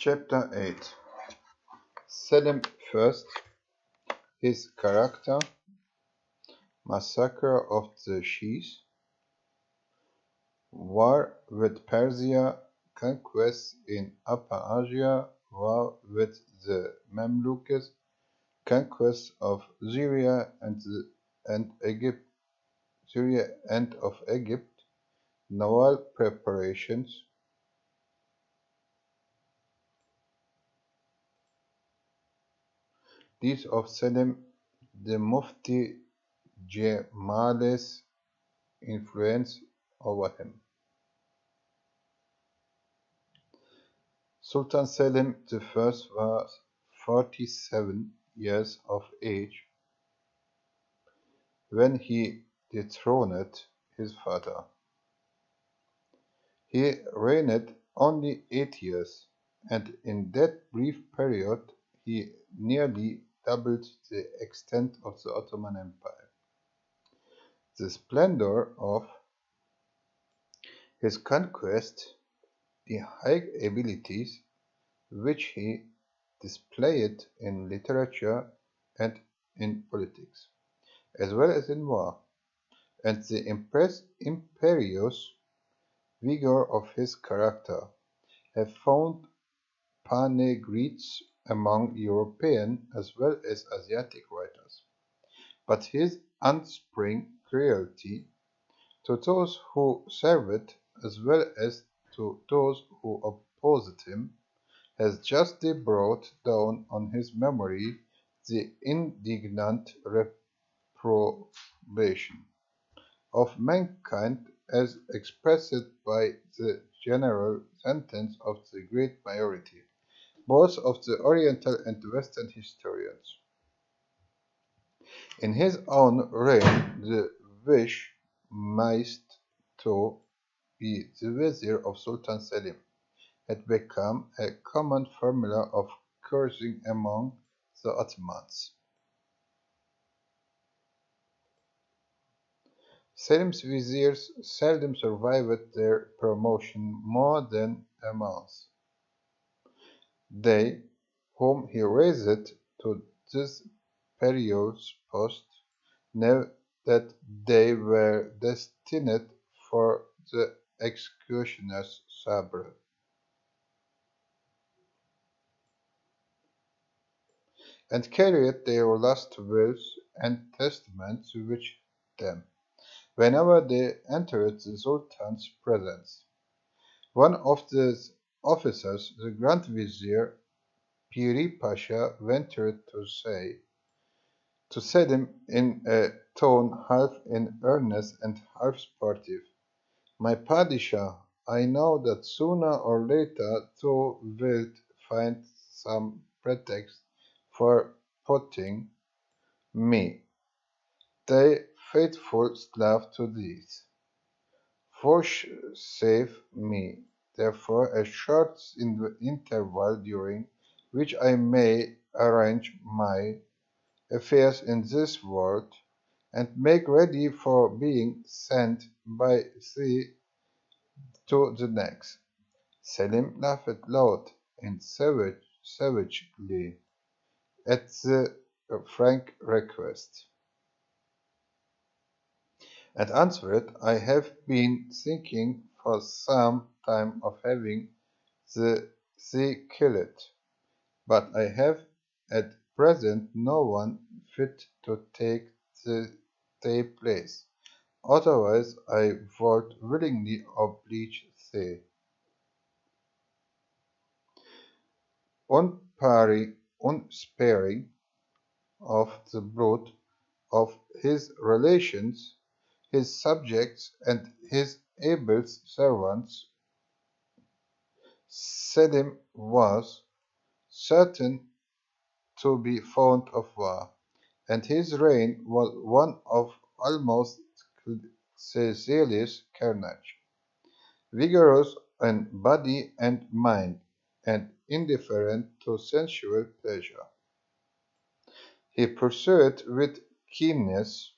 Chapter 8. Selim first, his character, massacre of the Shias, war with Persia, conquests in Upper Asia, war with the Mamluks, conquest of Syria and Egypt, Syria and of Egypt, naval preparations. These of Selim, the Mufti Gemali's influence over him. Sultan Selim I was 47 years of age when he dethroned his father. He reigned only 8 years, and in that brief period he nearly doubled the extent of the Ottoman Empire. The splendor of his conquest, the high abilities which he displayed in literature and in politics, as well as in war, and the imperious vigor of his character, have found panegyrics among European as well as Asiatic writers. But his unsparing cruelty to those who served as well as to those who opposed him has justly brought down on his memory the indignant reprobation of mankind as expressed by the general sentence of the great majority, both of the Oriental and Western historians. In his own reign, the wish might to be the vizier of Sultan Selim had become a common formula of cursing among the Ottomans. Selim's viziers seldom survived their promotion more than a month. They, whom he raised to this perilous post, knew that they were destined for the executioner's sabre, and carried their last wills and testaments with them whenever they entered the Sultan's presence. One of these officers, the Grand Vizier Piri Pasha, ventured to Selim in a tone half in earnest and half sportive, "My Padishah, I know that sooner or later thou wilt find some pretext for putting me, thy faithful slave, to death. Vouchsafe me, therefore, a short interval during which I may arrange my affairs in this world, and make ready for being sent by thee to the next." Selim laughed loud and savagely at the frank request, and answered, "I have been thinking for some time of having thee killed, but I have at present no one fit to take thy place, otherwise I would willingly oblige thee." Unsparing of the blood of his relations, his subjects, and his able servants, Selim was certain to be fond of war, and his reign was one of almost ceaseless carnage, vigorous in body and mind, and indifferent to sensual pleasure. He pursued with keenness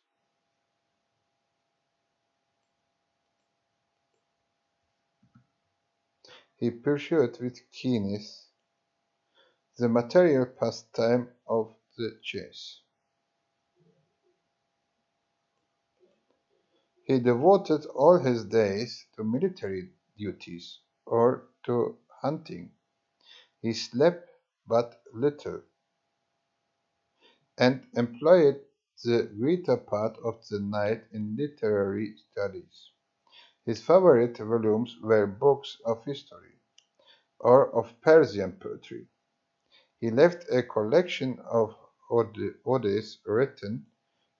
the material pastime of the chase. He devoted all his days to military duties or to hunting. He slept but little, and employed the greater part of the night in literary studies. His favorite volumes were books of history or of Persian poetry. He left a collection of odes written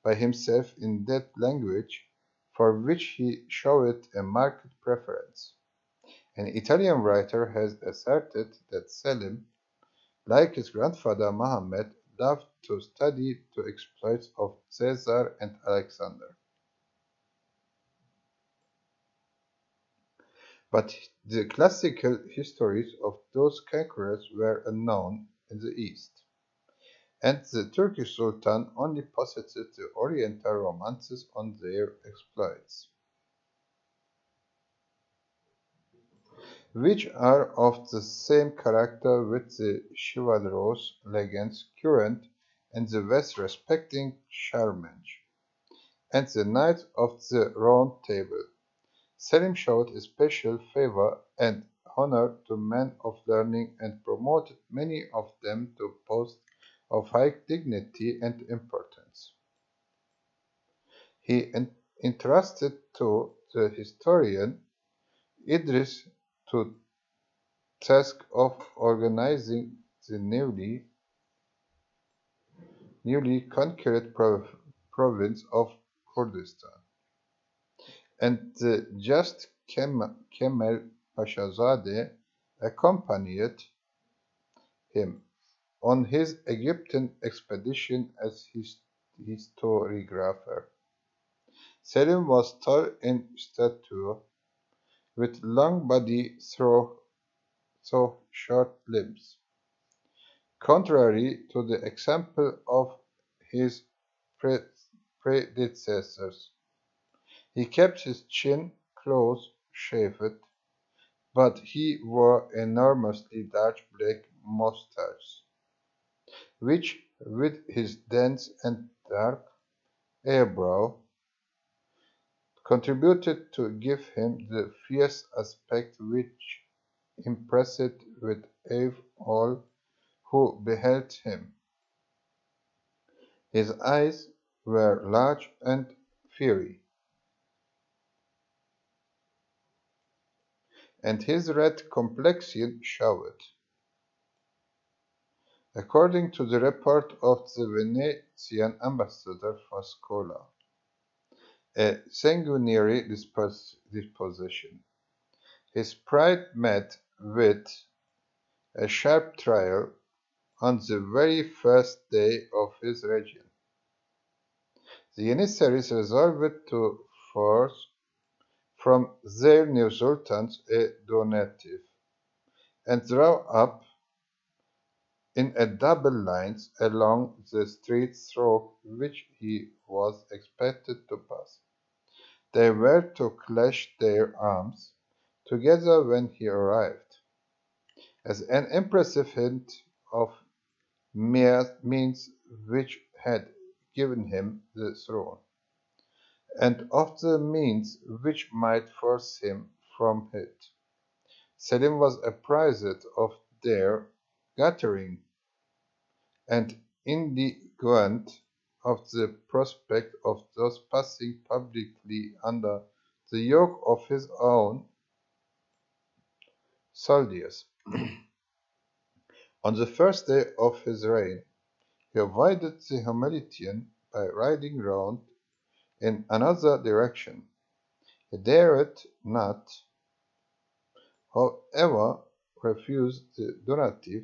by himself in that language, for which he showed a marked preference. An Italian writer has asserted that Selim, like his grandfather Mohammed, loved to study the exploits of Caesar and Alexander. But the classical histories of those conquerors were unknown in the East, and the Turkish sultan only possessed the oriental romances on their exploits, which are of the same character with the chivalrous legends current in the West respecting Charlemagne and the Knights of the Round Table. Selim showed especial favor and honor to men of learning and promoted many of them to posts of high dignity and importance. He entrusted to the historian Idris the task of organizing the newly conquered province of Kurdistan, and the just Kemal Pashazade accompanied him on his Egyptian expedition as historiographer. Selim was tall in stature, with long body though short limbs. Contrary to the example of his predecessors, he kept his chin close shaven, but he wore enormously large black moustaches, which, with his dense and dark eyebrow, contributed to give him the fierce aspect which impressed with awe all who beheld him. His eyes were large and fiery, and his red complexion showed, according to the report of the Venetian ambassador Foscola, a sanguinary disposition. His pride met with a sharp trial on the very first day of his reign. The Janissaries resolved to force from their new sultans a donative, and draw up in a double lines along the street through which he was expected to pass. They were to clash their arms together when he arrived, as an impressive hint of means which had given him the throne, and of the means which might force him from it. Selim was apprised of their gathering, and indignant of the prospect of thus passing publicly under the yoke of his own soldiers. On the first day of his reign, he avoided the humiliation by riding round in another direction. He dared not, however, refuse the donative,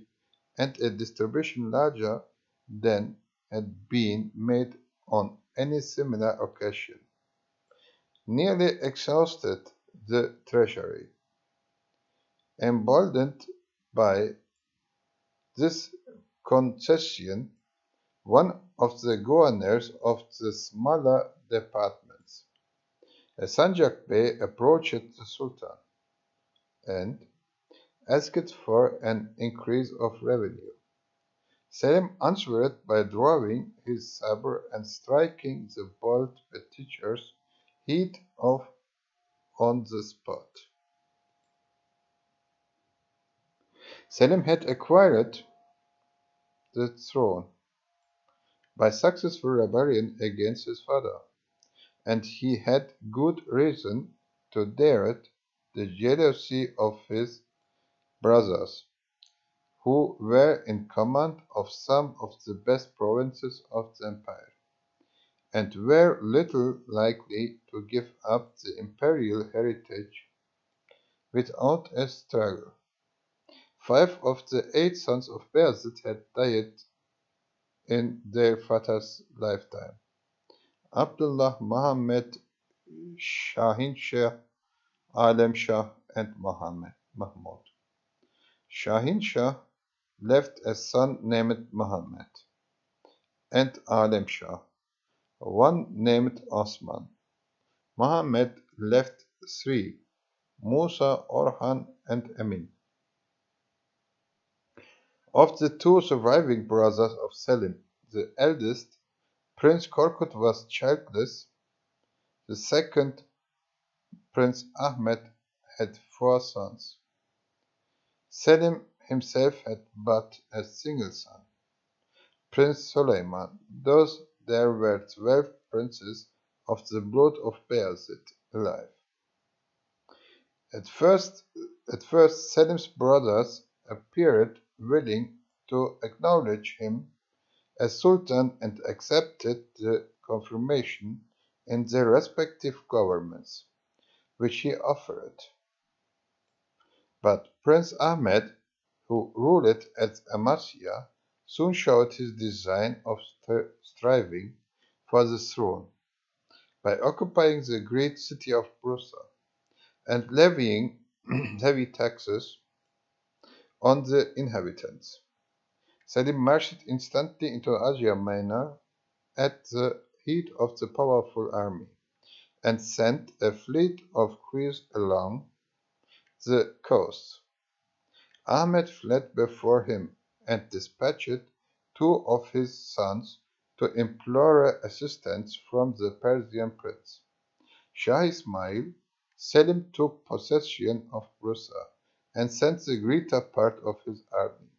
and a distribution larger than had been made on any similar occasion nearly exhausted the treasury. Emboldened by this concession, one of the governors of the smaller departments, a Sanjak Bey, approached the Sultan and asked for an increase of revenue. Selim answered by drawing his sabre and striking the bolt with teacher's heat off on the spot. Selim had acquired the throne by successful rebellion against his father, and he had good reason to dread the jealousy of his brothers, who were in command of some of the best provinces of the empire, and were little likely to give up the imperial heritage without a struggle. 5 of the 8 sons of Bayezid had died in their father's lifetime: Abdullah, Muhammad, Shahin Shah, Alem Shah, and Mahmud. Shahin Shah left a son named Muhammad, and Alem Shah one named Osman. Muhammad left 3: Musa, Orhan, and Amin. Of the 2 surviving brothers of Selim, the eldest, Prince Korkut, was childless. The second, Prince Ahmed, had 4 sons. Selim himself had but a single son, Prince Suleiman. Thus there were 12 princes of the blood of Bayezid alive. At first, Selim's brothers appeared willing to acknowledge him as sultan and accepted the confirmation in their respective governments, which he offered. But Prince Ahmed, who ruled at Amasya, soon showed his design of striving for the throne by occupying the great city of Bursa and levying heavy taxes on the inhabitants. Selim marched instantly into Asia Minor at the head of the powerful army, and sent a fleet of crews along the coast. Ahmed fled before him, and dispatched 2 of his sons to implore assistance from the Persian prince. Shah Ismail. Selim took possession of Bursa, and sent the greater part of his army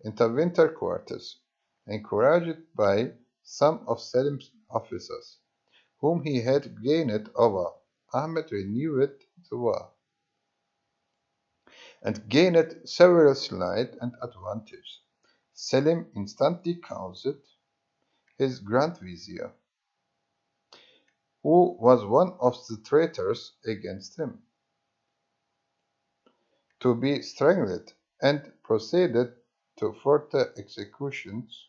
into winter quarters, encouraged by some of Selim's officers, whom he had gained over. Ahmed renewed the war, and gained several slight and advantages. Selim instantly caused his grand vizier, who was one of the traitors against him, to be strangled, and proceeded to further executions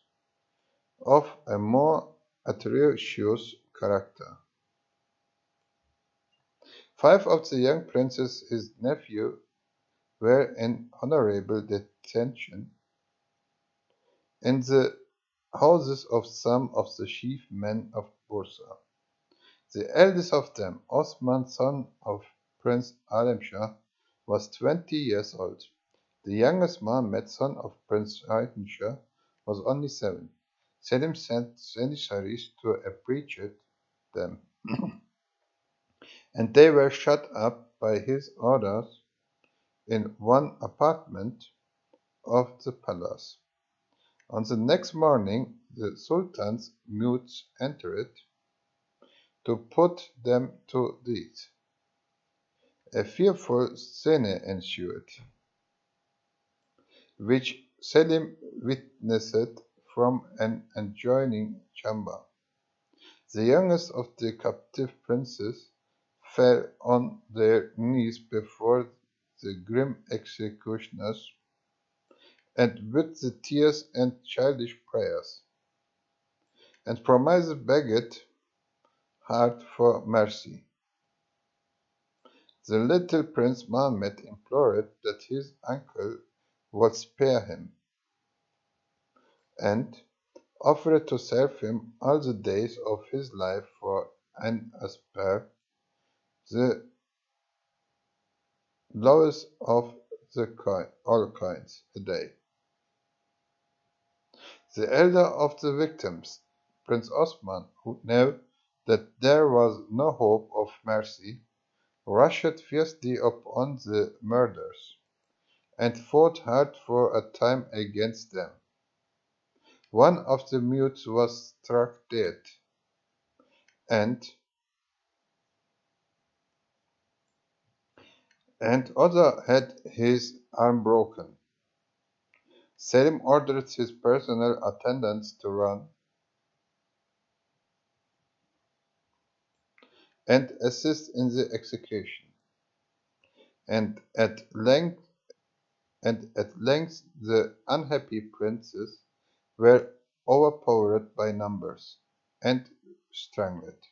of a more atrocious character. 5 of the young princes, his nephew, were in honorable detention in the houses of some of the chief men of Bursa. The eldest of them, Osman, son of Prince Alem Shah, was 20 years old. The youngest, Muhammad, son of Prince Shahin Shah, was only 7. Selim sent emissaries to approach them, and they were shut up by his orders in one apartment of the palace. On the next morning the sultan's mutes entered to put them to death. A fearful scene ensued, which Selim witnessed from an adjoining chamber. The youngest of the captive princes fell on their knees before the grim executioners, and with the tears and childish prayers, and promised begged hard for mercy. The little Prince Mohammed implored that his uncle would spare him, and offered to serve him all the days of his life for an asper, the lowest of all coins, a day. The elder of the victims, Prince Osman, who knew that there was no hope of mercy, rushed fiercely upon the murderers, and fought hard for a time against them. One of the mutes was struck dead, and other had his arm broken. Selim ordered his personal attendants to run and assist in the execution, and at length the unhappy princes were overpowered by numbers and strangled.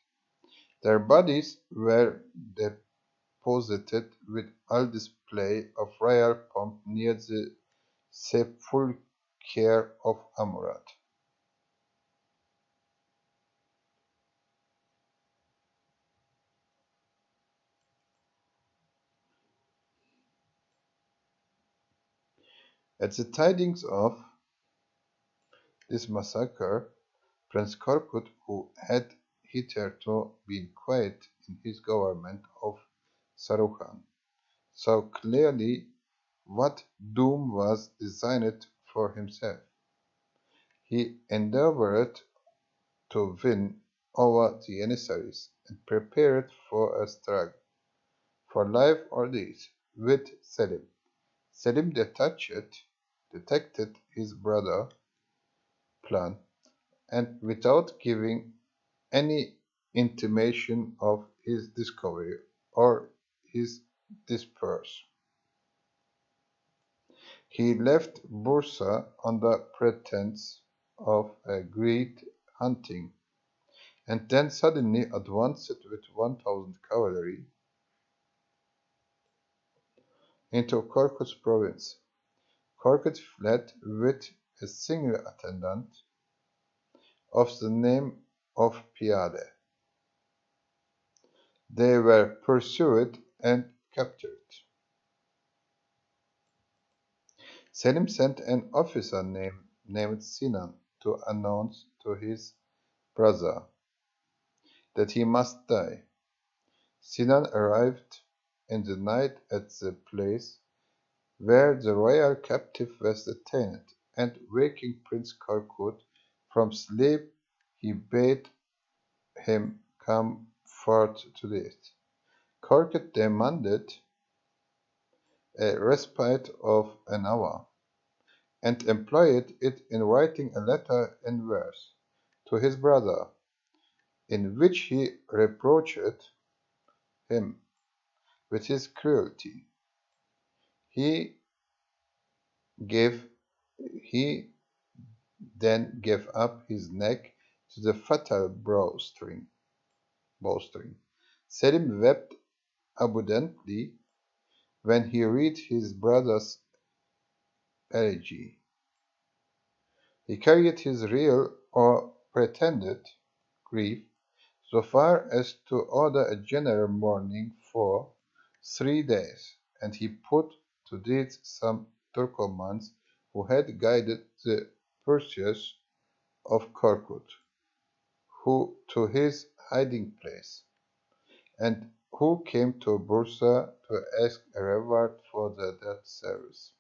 Their bodies were deposited with all display of royal pomp near the sepulchre of Amurath. At the tidings of this massacre, Prince Korkut, who had hitherto been quiet in his government of Saruhan, saw clearly what doom was designed for himself. He endeavored to win over the emissaries and prepared for a struggle for life or death with Selim. Selim detected his brother's plan, and without giving any intimation of his discovery or his disperse, he left Bursa under pretense of a great hunting, and then suddenly advanced with 1,000 cavalry into Korkut's province. Korkut fled with a single attendant of the name of Piade. They were pursued and captured. Selim sent an officer named Sinan to announce to his brother that he must die. Sinan arrived in the night at the place where the royal captive was detained, and waking Prince Korkut from sleep, he bade him come forth to it. Korkut demanded a respite of an hour, and employed it in writing a letter in verse to his brother, in which he reproached him with his cruelty. He gave he then gave up his neck to the fatal bowstring. Selim wept abundantly when he read his brother's elegy. He carried his real or pretended grief so far as to order a general mourning for 3 days, and he put to death some Turkomans who had guided the pursuers of Korkut, who to his hiding place, and who came to Bursa to ask a reward for the death service.